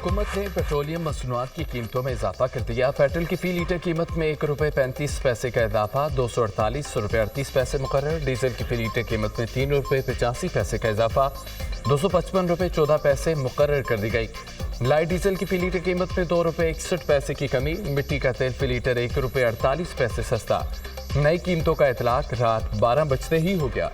हुकूमत ने पेट्रोलियम मसनूआत की कीमतों में इजाफा कर दिया। पेट्रोल की फी लीटर कीमत में ₹1.35 का इजाफा, 248 रुपये 38 पैसे मुकर्रर। डीजल की फी लीटर कीमत में ₹3.85 का इजाफा, 255 रुपये 14 पैसे मुकर्रर कर दी गई। लाइट डीजल की फी लीटर कीमत में ₹2.61 की कमी। मिट्टी का तेल फी लीटर ₹1.48 सस्ता। नई कीमतों का इतलाक रात 12 बजते ही हो गया।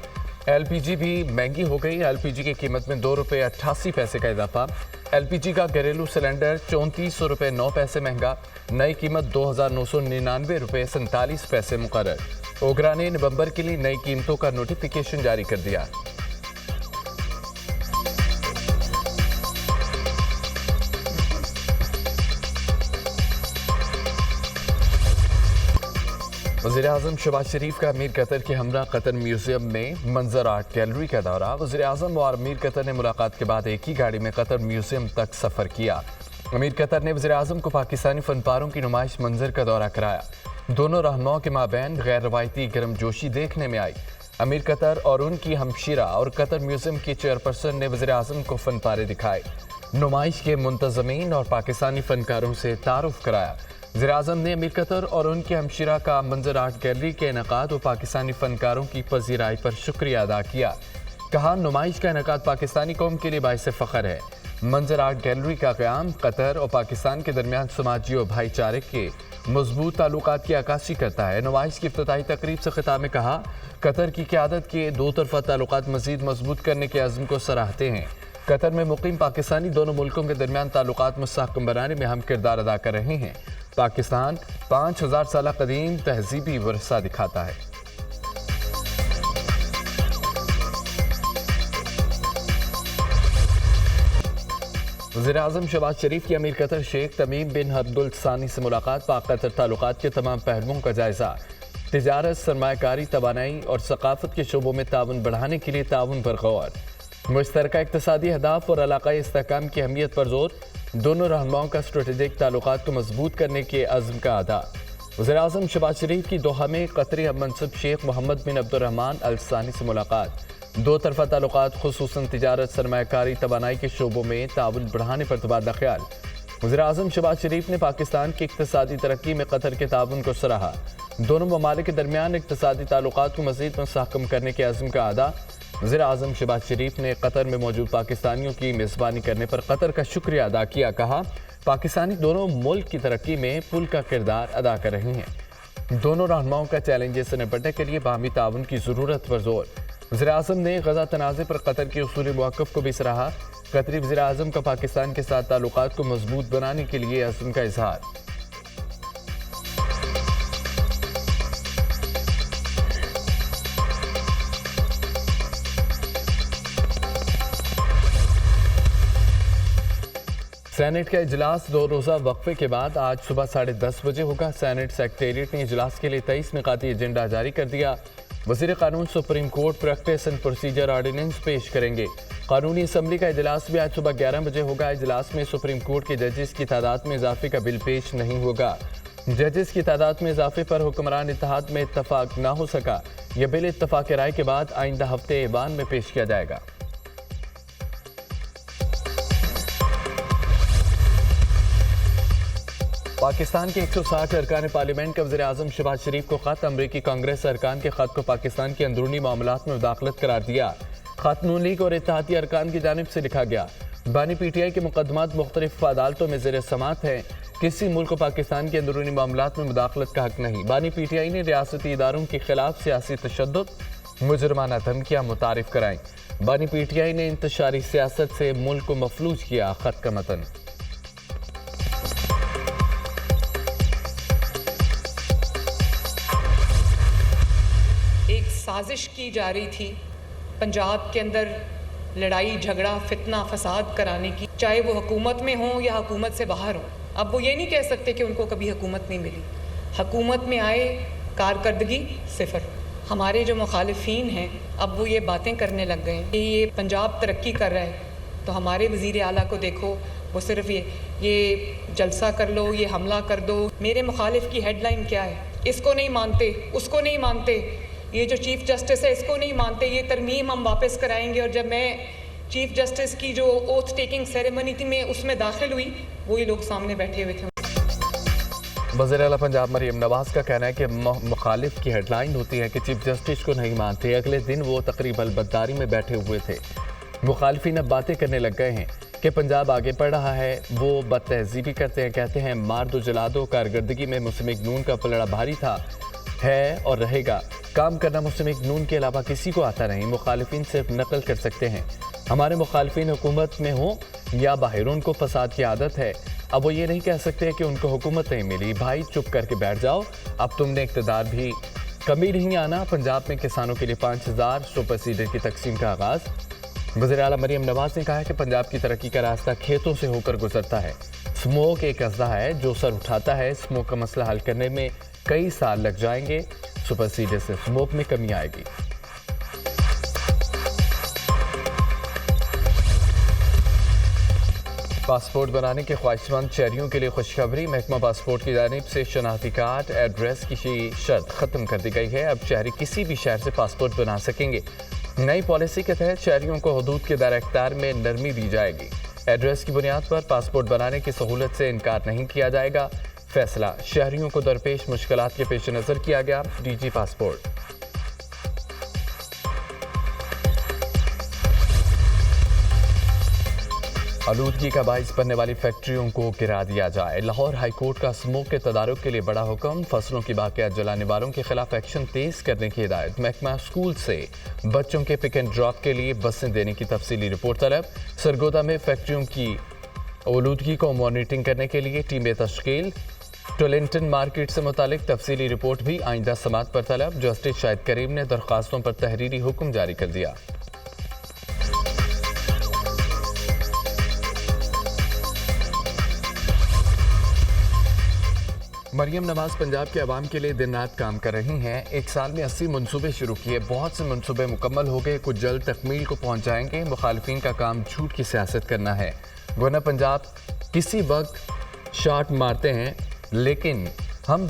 एलपीजी भी महंगी हो गई। एलपीजी की कीमत में ₹2.88 का इजाफा। एलपीजी का घरेलू सिलेंडर ₹34.09 महंगा। नई कीमत ₹2,999.47 मुकर्रर। ओगरा ने नवंबर के लिए नई कीमतों का नोटिफिकेशन जारी कर दिया। वज़ीर-ए-आज़म शहबाज शरीफ का अमीर कतर के हमरा कतर म्यूजियम में मंजर आर्ट गैलरी का दौरा। वज़ीर-ए-आज़म और अमीर कतर ने मुलाकात के बाद एक ही गाड़ी में कतर म्यूजियम तक सफ़र किया। अमीर कतर ने वज़ीर-ए-आज़म को पाकिस्तानी फनपारों की नुमाइश मंजर का दौरा कराया। दोनों रहनुमाओं के माबैन गैर रवायती गर्मजोशी देखने में आई। अमीर कतर और उनकी हमशीरा और कतर म्यूजियम की चेयरपर्सन ने वज़ीर-ए-आज़म को फनपारे दिखाए, नुमाइश के मुंतज़मीन और पाकिस्तानी फनकारों से तारुफ कराया। वज़ीर-ए-आज़म ने अमीर कतर और उनके हमशीरा का मंजर आर्ट गैलरी के इनेकाद और पाकिस्तानी फनकारों की पजीराई पर शुक्रिया अदा किया। कहा, नुमाइश का इनेकाद पाकिस्तानी कौम के लिए बाइस फ़ख्र है। मंजर आर्ट गैलरी का क़याम कतर और पाकिस्तान के दरमियान समाजी और भाईचारे के मजबूत ताल्लुकात की अक्कासी करता है। नुमाइश की इफ्तिताही तकरीब से खिताब में कहा, कतर की क़यादत के दो तरफ़ा ताल्लुकात मज़ीद मजबूत करने के अज़्म को सराहते हैं। कतर में मुकीम पाकिस्तानी दोनों मुल्कों के दरमियान ताल्लुकात मुस्तहकम बनाने में अहम किरदार अदा कर रहे हैं। पाकिस्तान 5000 साल कदीम तहजीबी वरसा दिखाता है। वज़ीर-ए-आज़म शहबाज शरीफ की अमीर कतर शेख तमीम बिन अब्दुल सानी से मुलाकात। पाक कतर ताल्लुकात के तमाम पहलुओं का जायजा। तिजारत, सरमायाकारी, तवानाई और सकाफत के शोबों में ताउन बढ़ाने के लिए ताउन पर गौर। मुश्तरका इक़्तिसादी अहदाफ और इलाक़ाई इस्तेहकाम की अहमियत पर जोर। दोनों रहनुमाओं का स्ट्रेटेजिक ताल्लुकात को मजबूत करने के अज़्म का अदा। वज़ीर-ए-आज़म शहबाज शरीफ की दोहा में कतरी मनसब शेख मोहम्मद बिन अब्दुर्रहमान अल सानी से मुलाकात। दो तरफ़ा ताल्लुकात खुसूसन तिजारत, सरमायाकारी, तवानाई के शोबों में ताउन बढ़ाने पर तबादला ख्याल। वज़ीर-ए-आज़म शहबाज शरीफ ने पाकिस्तान की इक़्तिसादी तरक्की में कतर के ताउन को सराहा। दोनों ममालिक के दरमियान इक़्तिसादी ताल्लुकात को मज़ीद मुस्तहकम करने के अज़्म का अदा। वज़ीर-ए-आज़म शहबाज शरीफ ने कतर में मौजूद पाकिस्तानियों की मेज़बानी करने पर कतर का शुक्रिया अदा किया। कहा, पाकिस्तानी दोनों मुल्क की तरक्की में पुल का किरदार अदा कर रहे हैं। दोनों रहनुमाओं का चैलेंजेस से निपटने के लिए बाहमी ताउन की ज़रूरत पर जोर। वज़ीर-ए-आज़म ने गज़ा तनाज़े पर कतर के उसूली मौक़िफ़ को भी सराहा। कतरी वज़ीर-ए-आज़म का पाकिस्तान के साथ ताल्लुकात को मजबूत बनाने के लिए अज़्म का इज़हार। सेनेट का इजलास 2 रोज़ा वक्फे के बाद आज सुबह 10:30 बजे होगा। सेनेट सेक्रेटेरिएट ने इजलास के लिए 23 निकाती एजेंडा जारी कर दिया। वज़ीर कानून supreme court practice and procedure ordinance पेश करेंगे। कानूनी असम्बली का इजलास भी आज सुबह 11 बजे होगा। इजलास में सुप्रीम कोर्ट के जजेस की तादाद में इजाफे का बिल पेश नहीं होगा। जजेस की तादाद में इजाफे पर हुक्मरान इत्तेहाद में इत्तफाक न हो सका। यह बिल इत्तफाक राय के बाद आइंदा हफ्ते ऐवान में पेश किया जाएगा। पाकिस्तान के 160 अरकान पार्लियामेंट का वज़ीर-ए-आज़म शहबाज शरीफ को ख़त। अमरीकी कांग्रेस अरकान के ख़त को पाकिस्तान के अंदरूनी मामलात में मुदाखलत करार दिया। ख़त नून लीग और इत्तेहादी अरकान की जानिब से लिखा गया। बानी पीटीआई के मुकदमात मुख्तलिफ अदालतों में ज़ेर समात हैं। किसी मुल्क को पाकिस्तान के अंदरूनी मामलात में मुदाखलत का हक नहीं। बानी पीटीआई ने रियासती इदारों के खिलाफ सियासी तशद्दुद, मुजरमाना धमकियाँ मुतारिफ कराईं। बानी पीटीआई ने इंतशारी सियासत से मुल्क को मफलूज किया। ख़त का मतन। साजिश की जा रही थी पंजाब के अंदर लड़ाई झगड़ा फितना फसाद कराने की, चाहे वो हुकूमत में हो या हुकूमत से बाहर हो। अब वो ये नहीं कह सकते कि उनको कभी हुकूमत नहीं मिली। हुकूमत में आए, कारकर्दगी सिफर। हमारे जो मुखालिफिन हैं अब वो ये बातें करने लग गए कि ये पंजाब तरक्की कर रहा है, तो हमारे वज़ीर आला को देखो, वो सिर्फ ये जलसा कर लो, ये हमला कर दो। मेरे मुखालिफ की हेडलाइन क्या है? इसको नहीं मानते, उसको नहीं मानते, ये जो चीफ जस्टिस है इसको नहीं मानते, ये तरमीम हम वापस कराएंगे। और जब मैं चीफ जस्टिस की जो ओथ टेकिंग सेरेमनी थी मैं उसमें दाखिल हुई, वही लोग सामने बैठे हुए थे। वज़ीर आला पंजाब मरीम नवाज का कहना है कि मुखालिफ की हेडलाइन होती है कि चीफ जस्टिस को नहीं मानते। अगले दिन वो तकरीबन बददारी में बैठे हुए थे। मुखालिफिन अब बातें करने लग गए हैं कि पंजाब आगे बढ़ रहा है। वो बदतहजीबी करते हैं, कहते हैं मार दो जला दो। कारकर्दगी में मुस्लिम लीग नून का पलड़ा भारी था, है और रहेगा। काम करना मुस्लिम लीग नून के अलावा किसी को आता नहीं। मुखालिफिन सिर्फ नकल कर सकते हैं। हमारे मुखालिफिन हुकूमत में हो या बाहर, उनको फसाद की आदत है। अब वो ये नहीं कह सकते कि उनको हुकूमत नहीं मिली। भाई चुप करके बैठ जाओ, अब तुमने इक़्तिदार भी कमी नहीं आना। पंजाब में किसानों के लिए 5000 सुपर सीडर की तकसीम का आगाज़। वज़ीर आला मरीम नवाज ने कहा है कि पंजाब की तरक्की का रास्ता खेतों से होकर गुजरता है। स्मोक एक अज़दा है जो सर उठाता है। स्मोक का मसला हल करने में कई साल लग जाएंगे। सुपर सीडर से स्मोक में कमी आएगी। पासपोर्ट बनाने के ख्वाहिशमंद शहरियों के लिए खुशखबरी। महकमा पासपोर्ट की जानिब से शनाख्ती कार्ड एड्रेस की शर्त ख़त्म कर दी गई है। अब शहरी किसी भी शहर से पासपोर्ट बना सकेंगे। नई पॉलिसी के तहत शहरियों को हदूद के दायरा इख्तियार में नरमी दी जाएगी। एड्रेस की बुनियाद पर पासपोर्ट बनाने की सहूलत से इनकार नहीं किया जाएगा। फैसला शहरियों को दरपेश मुश्किलात के पेश नज़र किया गया। DG passport. आलूदगी का बाइस बनने वाली फैक्ट्रियों को गिरा दिया जाए। लाहौर हाई कोर्ट का स्मोक के तदारुक के लिए बड़ा हुक्म। फसलों की बाक़ियात जलाने वालों के खिलाफ एक्शन तेज करने की हिदायत। महकमा स्कूल से बच्चों के पिक एंड ड्रॉप के लिए बसें देने की तफसीली रिपोर्ट तलब। सरगोदा में फैक्ट्रियों की आलूदगी को मॉनिटरिंग करने के लिए टीमें तश्कील। टोलिंगटन मार्केट से मुतालिक तफसीली रिपोर्ट भी आइंदा समात पर तलब। जस्टिस शाहिद करीम ने दरख्वास्तों पर तहरीरी हुक्म जारी कर दिया। मरीम नवाज पंजाब के अवाम के लिए दिन रात काम कर रही हैं। एक साल में 80 मनसूबे शुरू किए। बहुत से मनसूबे मुकम्मल हो गए, कुछ जल्द तकमील को पहुंच जाएंगे। मुखालिफिन का काम झूठ की सियासत करना है। वरना पंजाब किसी वक्त शॉट मारते हैं, लेकिन हम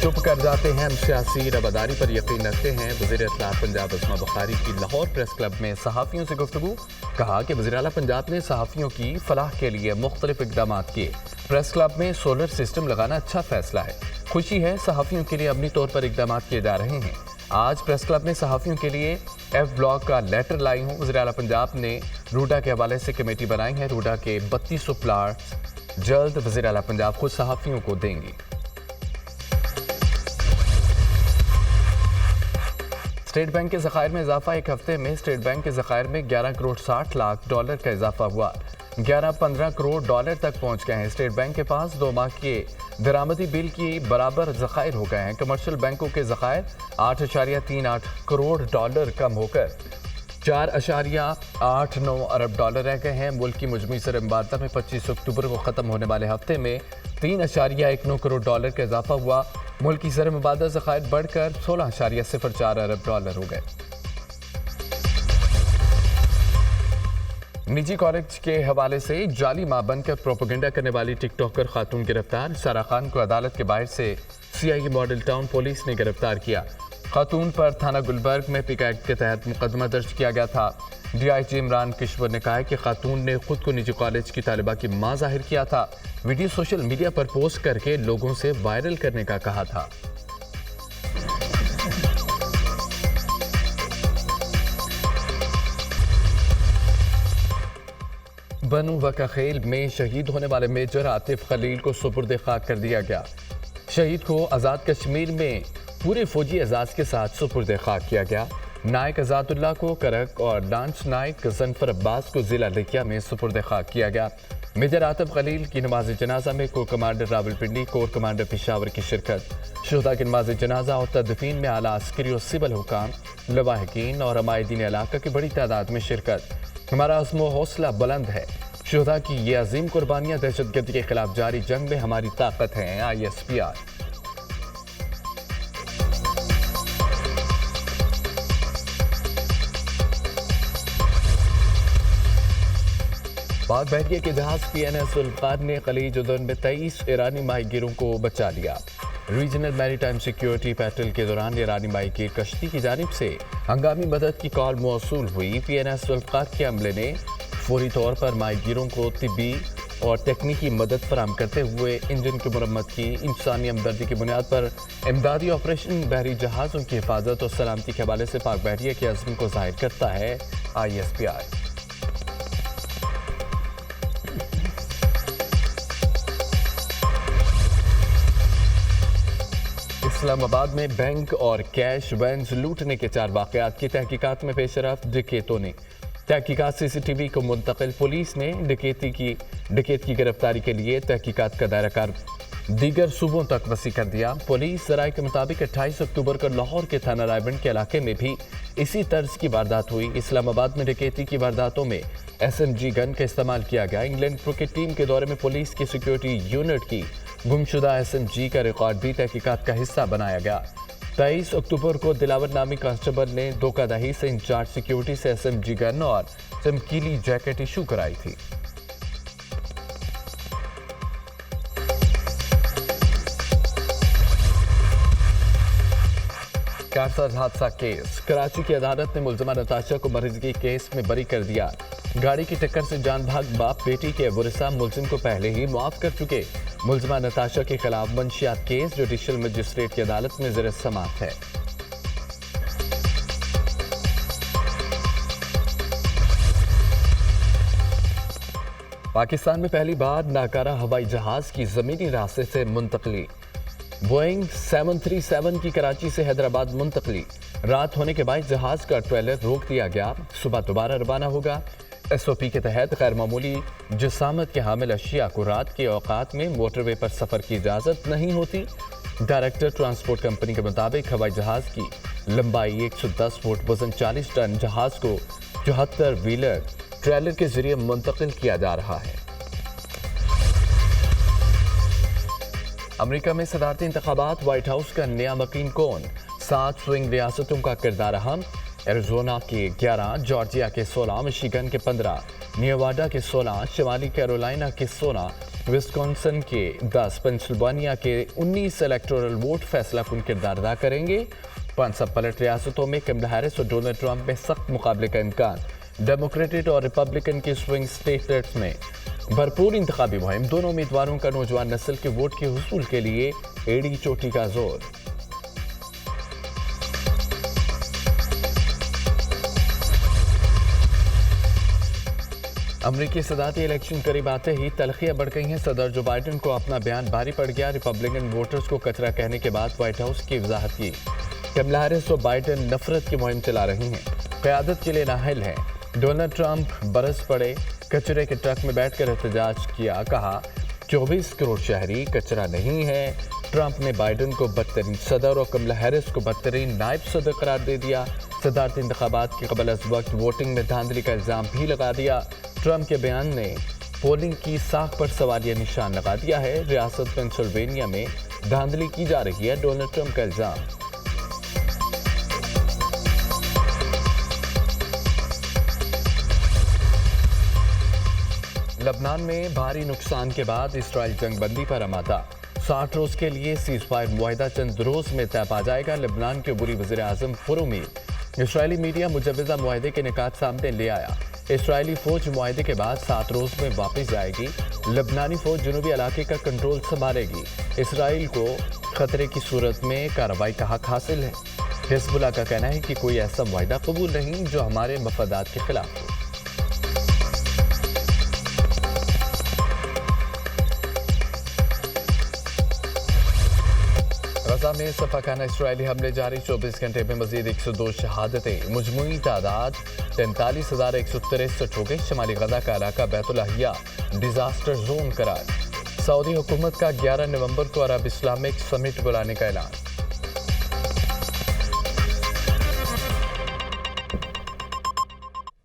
चुप कर जाते हैं। हम सियासी रवादारी पर यकीन रखते हैं। वज़ीर इत्तलाआत पंजाब अस्मा बुखारी की लाहौर प्रेस क्लब में सहाफ़ियों से गुफ्तगू। कहा कि वज़ीर आला पंजाब ने सहाफ़ियों की फलाह के लिए मुख्तलिफ इक़दाम किए। प्रेस क्लब में सोलर सिस्टम लगाना अच्छा फैसला है। खुशी है सहाफ़ियों के लिए अपनी तौर पर इक़दाम किए जा रहे हैं। आज प्रेस क्लब में सहाफ़ियों के लिए F ब्लॉक का लेटर लाई हूँ। वज़ीर आला पंजाब ने रूडा के हवाले से कमेटी बनाई है। रूडा के 3200 प्लाट्स जल्द वज़ीर आला पंजाब खुद सहाफ़ियों को देंगी। स्टेट बैंक के ज़खायर में इजाफा। एक हफ्ते में स्टेट बैंक के ज़खायर में 11 करोड़ 60 लाख डॉलर का इजाफा हुआ। 11-15 करोड़ डॉलर तक पहुंच गए हैं। स्टेट बैंक के पास 2 माह के दरामदी बिल की बराबर ज़खायर हो गए हैं। कमर्शियल बैंकों के ज़खायर 8.38 करोड़ डॉलर कम होकर 4.89 अरब डॉलर रह गए हैं। मुल्क की मजमूई ज़र मुबादला में 25 अक्टूबर को ख़त्म होने वाले हफ्ते में 3.19 करोड़ डॉलर का इजाफा हुआ। मुल्क की ज़र मुबादला ज़खायर बढ़कर 16.04 अरब डॉलर हो गए। निजी कॉलेज के हवाले से जाली मां बनकर प्रोपेगेंडा करने वाली टिकटॉकर खातून गिरफ्तार। सारा खान को अदालत के बाहर से CIE मॉडल टाउन पुलिस ने गिरफ्तार किया। खातून पर थाना गुलबर्ग में पिक एक्ट के तहत मुकदमा दर्ज किया गया था। DIG इमरान किश्वर ने कहा है कि खातून ने खुद को निजी कॉलेज की तालिबा की मां जाहिर किया था। वीडियो सोशल मीडिया पर पोस्ट करके लोगों से वायरल करने का कहा था। बनू वकाखेल में शहीद होने वाले मेजर आतिफ खलील को सुपुर्द खाक कर दिया गया। शहीद को आज़ाद कश्मीर में पूरे फौजी एजाज के साथ सुपुर्द खाक किया गया। नायक आज़ादुल्लाह को करक और डांस नायक जनफर अब्बास को जिला लिकिया में सुपुर्द खाक किया गया। मेजर आतिफ खलील की नमाज जनाजा में core commander Rawalpindi, core commander Peshawar की शिरकत। शुहदा की नमाज जनाजा और तदफीन में आला अस्करी और सिविल हुकाम, लवाहकीन और अमायदीन इलाका की बड़ी तादाद में शिरकत। हमारा अज़्म हौसला बुलंद है। शुहदा की ये अजीम कुर्बानियाँ दहशतगर्दी के खिलाफ जारी जंग में हमारी ताकत हैं। ISPR। पाक बहरिया के जहाज PNS उल्फार ने खलीज उदन में 23 ईरानी माहीगीरों को बचा लिया। रीजनल मैरीटाइम सिक्योरिटी पेट्रोल के दौरान ईरानी माई की कश्ती की जानिब से हंगामी मदद की कॉल मौसूल हुई। PNS जुल्फ़िकार के अमले ने फौरी तौर पर माहीगीरों को तिब्बी और तकनीकी मदद फराहम करते हुए इंजन की मरम्मत की। इंसानी हमदर्दी की बुनियाद पर इमदादी ऑपरेशन बहरी जहाज़ों की हिफाजत और सलामती के हवाले से पाक बहरिया के अज़्म को ज़ाहिर करता है ISPI। इस्लामाबाद में बैंक और कैश वैन्स लूटने के 4 वाक़यात की तहकीकात में पेशरफ्त। डकैतों ने तहकीकात CCTV को मुंतकिल। पुलिस ने डकैत की गिरफ्तारी के लिए तहकीकात का दायरा कार दीगर सूबों तक वसी कर दिया। पुलिस ज़राए के मुताबिक 28 अक्टूबर को लाहौर के थाना रायबंद के इलाके में भी इसी तर्ज की वारदात हुई। इस्लामाबाद में डकैती की वारदातों में SMG गन का इस्तेमाल किया गया। इंग्लैंड क्रिकेट टीम के दौरे में पुलिस की सिक्योरिटी यूनिट की गुमशुदा SMG का रिकॉर्ड भी तहकीकात का हिस्सा बनाया गया। 23 अक्टूबर को दिलावर नामी कांस्टेबल ने धोखाधड़ी से इंचार्ज सिक्योरिटी से SMG गन और चमकीली जैकेट इशू कराई थी। कारसाज हादसा केस। कराची की अदालत ने मुलजमा नताशा को मर्डर केस में बरी कर दिया। गाड़ी की टक्कर से जान भाग बाप बेटी के वरिसा मुलजिम को पहले ही मुआफ कर चुके। मुलजमा नताशा के खिलाफ मंशियात केस जुडिशल मजिस्ट्रेट की अदालत में ज़ेर समाअत है। पाकिस्तान में पहली बार नाकारा हवाई जहाज की जमीनी रास्ते से मुंतकली। बोइंग 737 की कराची से हैदराबाद मुंतकली। रात होने के बाद जहाज का ट्रेलर रोक दिया गया। सुबह दोबारा रवाना होगा। SOP के तहत गैर मामूली जिसामत के हामिल अशिया को रात के औकात में मोटरवे पर सफर की इजाजत नहीं होती। डायरेक्टर ट्रांसपोर्ट कंपनी के मुताबिक हवाई जहाज की लंबाई 110 फुट, वजन 40 टन जहाज को 74 व्हीलर ट्रेलर के जरिए मुंतकिल किया जा रहा है। अमेरिका में सदारती इंतखाबात। व्हाइट हाउस का नया मकीन कौन? 7 स्विंग रियासतों का किरदार अहम। एरिजोना के 11, जॉर्जिया के 16, मिशिगन के 15, नेवाडा के 16, शिमाली कैरोलिना के 16, विस्कॉन्सिन के 10, पेंसिल्वानिया के 19 इलेक्टोरल वोट फैसला कुन किरदार अदा करेंगे। 5 सब पलट रियासतों में कमला हैरिस और डोनाल्ड ट्रंप में सख्त मुकाबले का इम्कान। डेमोक्रेटिक और रिपब्लिकन के स्विंग स्टेट्स में भरपूर इंतखाबी मुहिम। दोनों उम्मीदवारों का नौजवान नस्ल के वोट के हुसूल के लिए एड़ी चोटी का जोर। अमरीकी सदारती इलेक्शन करीब आते ही तलखियां बढ़ गई हैं। सदर जो बाइडन को अपना बयान भारी पड़ गया। रिपब्लिकन वोटर्स को कचरा कहने के बाद व्हाइट हाउस की वजाहत की। कमला हैरिस और बाइडन नफरत की मुहिम चला रही हैं, क़यादत के लिए नाअहल हैं। डोनाल्ड ट्रंप बरस पड़े, कचरे के ट्रक में बैठकर एहतजाज किया। कहा 24 करोड़ शहरी कचरा नहीं है। ट्रंप ने बाइडन को बदतरीन सदर और कमला हैरिस को बदतरीन नायब सदर करार दे दिया। सदारती इंतखाबात के कबल अज़ वक्त वोटिंग में धांधली का इल्ज़ाम भी लगा दिया। ट्रंप के बयान ने पोलिंग की साख पर सवालिया निशान लगा दिया है। रियासत पेंसिल्वेनिया में धांधली की जा रही है, डोनाल्ड ट्रंप का इल्ज़ाम। लबनान में भारी नुकसान के बाद इसराइल जंगबंदी पर आमादा। 60 रोज के लिए सीज़फायर मुआहिदा चंद रोज में तय पा जाएगा। लबनान के बुरी वज़ीर आज़म पुरुमीद। इसराइली मीडिया मुजव्वज़ा मुआहिदे के निकात सामने ले आया। इसराइली फौज मुआहिदे के बाद 7 रोज में वापस जाएगी। लबनानी फौज जनूबी इलाके का कंट्रोल संभालेगी। इसराइल को खतरे की सूरत में कार्रवाई का हक हासिल है। हिज़्बुल्लाह का कहना है कि कोई ऐसा मुआहिदा कबूल नहीं जो हमारे मफादात के खिलाफ हो। गजा में सफाकाना इसराइली हमले जारी। 24 घंटे में मजीद 102 शहादतें। मुजमुई तादाद 43,163 हो गई। शमाली गजा का इलाका बैतुल-अहिया डिजास्टर जोन करार। सऊदी हुकूमत का 11 नवंबर को अरब इस्लामिक समिट बुलाने का ऐलान।